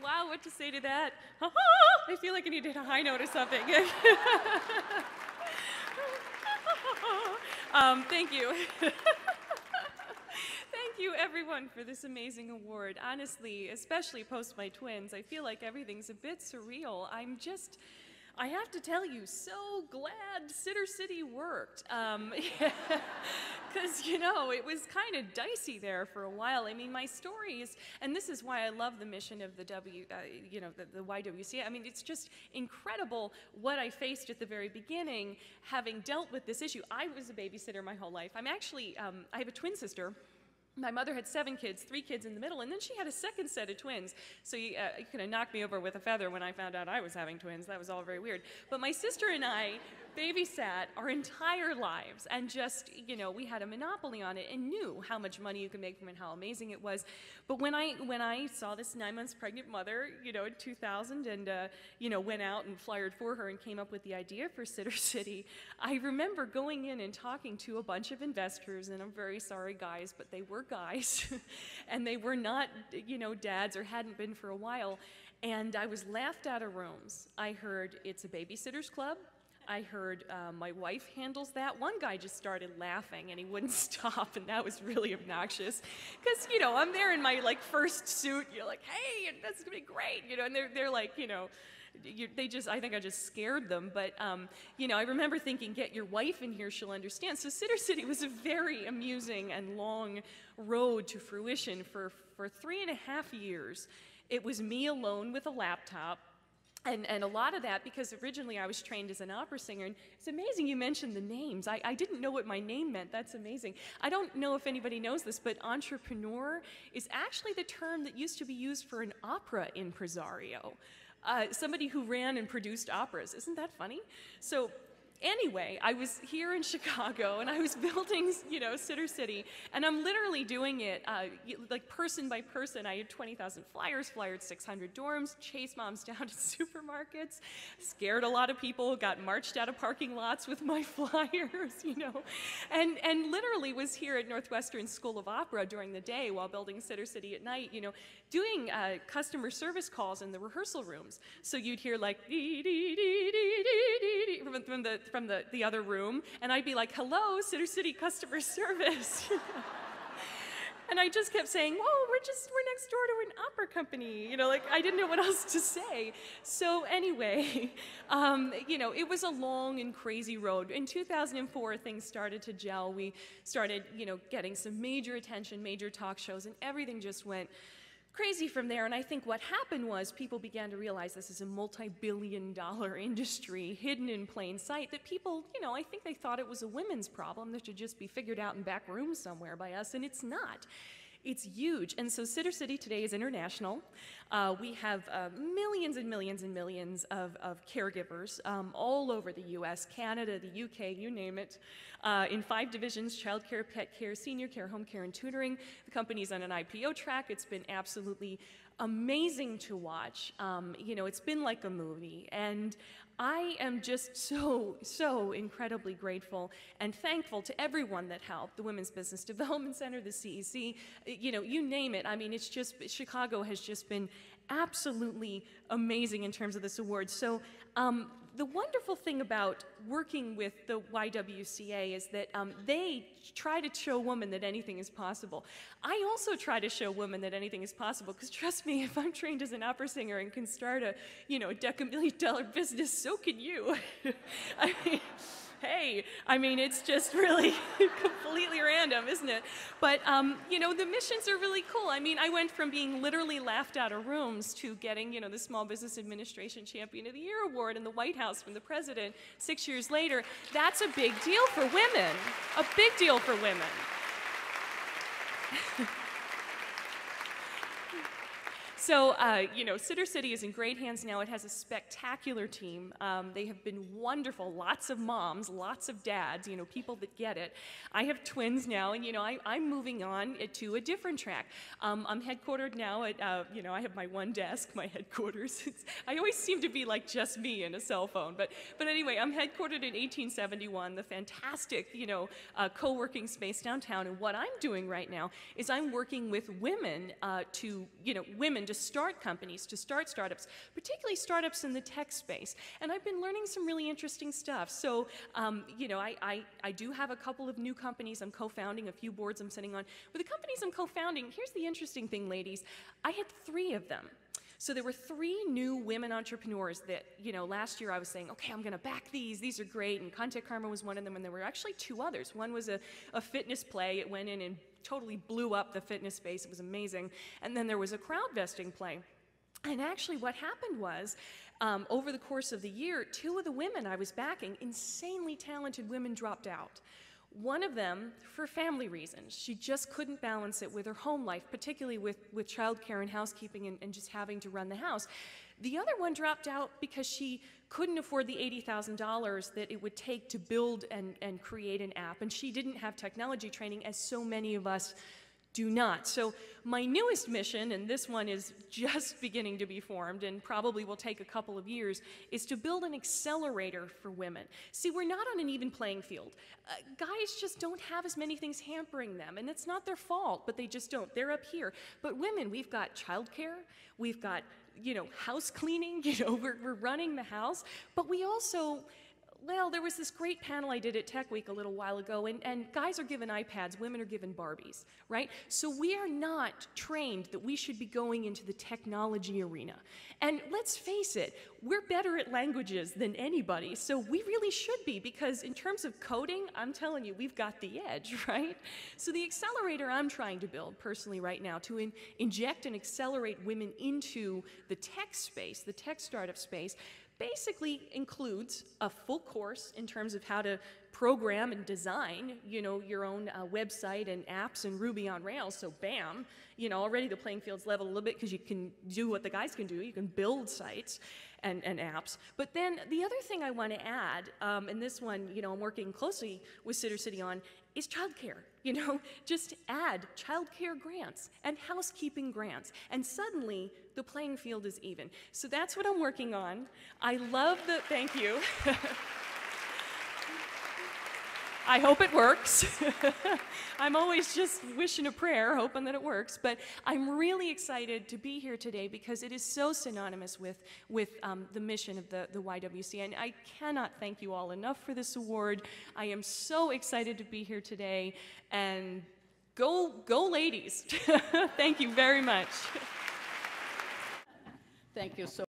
Wow, what to say to that? I feel like I need to hit a high note or something. Thank you. Thank you, everyone, for this amazing award. Honestly, especially post my twins, I feel like everything's a bit surreal. I have to tell you, so glad Sitter City worked. Because, you know, it was kind of dicey there for a while. I mean, my stories, and this is why I love the mission of the the YWCA. I mean, it's just incredible what I faced at the very beginning, having dealt with this issue. I was a babysitter my whole life. I'm actually, I have a twin sister. My mother had 7 kids, 3 kids in the middle, and then she had a second set of twins. So you kind of knocked me over with a feather when I found out I was having twins. That was all very weird. But my sister and I babysat our entire lives, and just, you know, we had a monopoly on it and knew how much money you could make from it and how amazing it was. But when I saw this 9 months pregnant mother, you know, in 2000, and you know, went out and flyered for her and came up with the idea for Sitter City, I remember going in and talking to a bunch of investors, and I'm very sorry, guys, but they were guys, and they were not, you know, dads, or hadn't been for a while, and I was laughed out of rooms. I heard it's a babysitter's club. I heard my wife handles that. One guy just started laughing and he wouldn't stop, and that was really obnoxious. Because, you know, I'm there in my like first suit, you're like, hey, and that's gonna be great, you know, and they're like, you know, I think I just scared them. But, you know, I remember thinking, get your wife in here, she'll understand. So Sitter City was a very amusing and long road to fruition for 3.5 years. It was me alone with a laptop. And a lot of that, because originally I was trained as an opera singer, and it's amazing you mentioned the names. I didn't know what my name meant. That's amazing. I don't know if anybody knows this, but entrepreneur is actually the term that used to be used for an opera impresario. Somebody who ran and produced operas. Isn't that funny? So anyway, I was here in Chicago, and I was building, you know, Sitter City, and I'm literally doing it like person by person. I had 20,000 flyers, flyered 600 dorms, chased moms down to supermarkets, scared a lot of people, got marched out of parking lots with my flyers, you know, and literally was here at Northwestern School of Opera during the day while building Sitter City at night, you know, doing customer service calls in the rehearsal rooms. So you'd hear like dee, dee, dee, dee, dee, dee, from the other room, and I'd be like, hello, Sitter City customer service. And I just kept saying, whoa, we're next door to an opera company. You know, like, I didn't know what else to say. So anyway, you know, it was a long and crazy road. In 2004, things started to gel. We started, you know, getting some major attention, major talk shows, and everything just went crazy from there. And I think what happened was people began to realize this is a multi-billion-dollar industry hidden in plain sight, that people, you know, I think they thought it was a women's problem that should just be figured out in back rooms somewhere by us, and it's not. It's huge. And so Sitter City today is international. We have millions and millions and millions of caregivers all over the US, Canada, the UK, you name it, in 5 divisions: child care, pet care, senior care, home care, and tutoring. The company's on an IPO track. It's been absolutely amazing to watch. You know, it's been like a movie. And I am just so incredibly grateful and thankful to everyone that helped. The Women's Business Development Center, the CEC, you know, you name it. I mean, it's just, Chicago has just been absolutely amazing in terms of this award. So the wonderful thing about working with the YWCA is that they try to show women that anything is possible. I also try to show women that anything is possible, because trust me, if I'm trained as an opera singer and can start a, you know, $10,000,000 business, so can you. I mean, hey, I mean, it's just really completely random, isn't it? But, you know, the missions are really cool. I mean, I went from being literally laughed out of rooms to getting, you know, the Small Business Administration Champion of the Year award in the White House from the president 6 years later. That's a big deal for women, a big deal for women. So, you know, Sitter City is in great hands now. It has a spectacular team. They have been wonderful. Lots of moms, lots of dads, you know, people that get it. I have twins now, and, you know, I'm moving on to a different track. I'm headquartered now at, you know, I have my one desk, my headquarters. I always seem to be like just me and a cell phone. But anyway, I'm headquartered in 1871, the fantastic, you know, co-working space downtown. And what I'm doing right now is I'm working with women to to start companies, to start startups, particularly startups in the tech space. And I've been learning some really interesting stuff. So, you know, I do have a couple of new companies I'm co-founding, a few boards I'm sitting on. With the companies I'm co-founding, here's the interesting thing, ladies. I had 3 of them. So there were 3 new women entrepreneurs that, you know, last year I was saying, okay, I'm going to back these are great, and Content Karma was one of them, and there were actually 2 others. One was a fitness play. It went in and totally blew up the fitness space. It was amazing. And then there was a crowd vesting play. And actually what happened was, over the course of the year, 2 of the women I was backing, insanely talented women, dropped out. One of them, for family reasons. She just couldn't balance it with her home life, particularly with childcare and housekeeping and just having to run the house. The other one dropped out because she couldn't afford the $80,000 that it would take to build and create an app, and she didn't have technology training, as so many of us do not. So my newest mission, and this one is just beginning to be formed and probably will take a couple of years, is to build an accelerator for women. See, we're not on an even playing field. Guys just don't have as many things hampering them, and it's not their fault, but they just don't. They're up here. But women, we've got childcare, we've got, you know, house cleaning, you know, we're running the house, but we also, well, there was this great panel I did at Tech Week a little while ago, and guys are given iPads, women are given Barbies, right? So we are not trained that we should be going into the technology arena. And let's face it, we're better at languages than anybody, so we really should be, because in terms of coding, I'm telling you, we've got the edge, right? So the accelerator I'm trying to build personally right now to inject and accelerate women into the tech space, the tech startup space, basically includes a full course in terms of how to program and design, you know, your own website and apps and Ruby on Rails. So bam, you know, already the playing field's leveled a little bit because you can do what the guys can do. You can build sites and apps. But then the other thing I want to add, and this one, you know, I'm working closely with Sitter City on, is childcare. You know, just add childcare grants and housekeeping grants, and suddenly the playing field is even. So that's what I'm working on. I love the, thank you. I hope it works. I'm always just wishing a prayer, hoping that it works. But I'm really excited to be here today because it is so synonymous with the mission of the YWCA. And I cannot thank you all enough for this award. I am so excited to be here today. And go ladies. Thank you very much. Thank you so